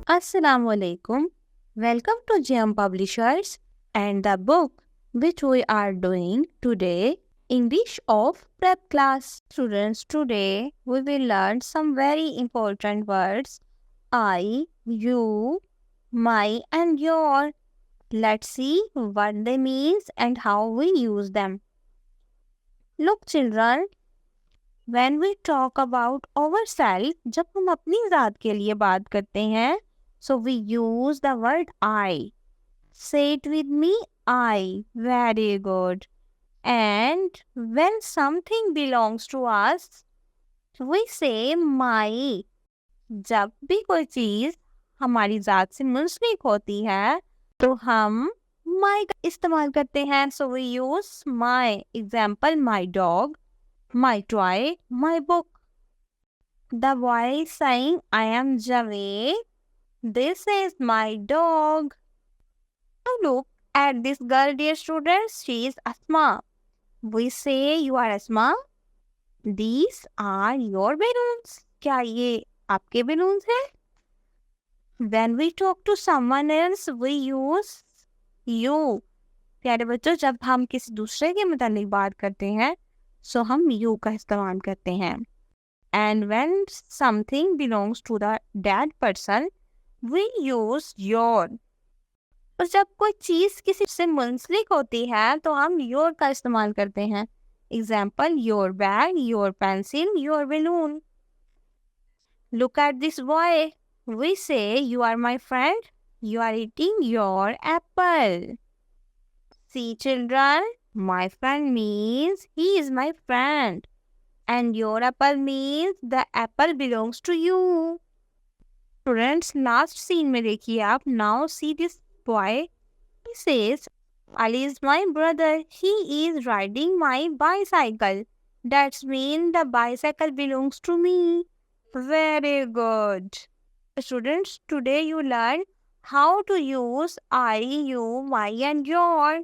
Assalamu alaikum. Welcome to GM Publishers and the book which we are doing today, English of Prep Class. Students, today we will learn some very important words: I, you, my and your. Let's see what they mean and how we use them. Look children, when we talk about ourselves, जब हम अपनी ज़ात के लिए बात करते हैं, so we use the word I. Say it with me, I. Very good. And when something belongs to us, we say my. जब भी कोई चीज़ हमारी ज़ात से मुंसलिक होती है, तो हम my का इस्तेमाल करते हैं. So we use my. Example, my dog, my toy, my book. The boy is saying, I am Javed. This is my dog. Now look at this girl, dear students. She is Asma. We say you are Asma. These are your balloons. क्या ये आपके balloons हैं? When we talk to someone else, we use you. प्यारे बच्चों, जब हम किसी दूसरे के मुतालिक बात करते हैं, so हम you का इस्तेमाल करते हैं. And when something belongs to the dead person, we use your. और जब कोई चीज़ किसी से मुंसलिक होती है तो हम योर का इस्तेमाल करते हैं. Example, your bag, your pencil, your balloon. Look at this boy. We say you are my friend. You are eating your apple. See children, my friend means he is my friend and your apple means the apple belongs to you. Students, last scene में देखिए आप. Now see this boy. He says, Ali is my brother. He is riding my bicycle. That means the bicycle belongs to me. Very good. Students, today you learn how to use I, you, my and your.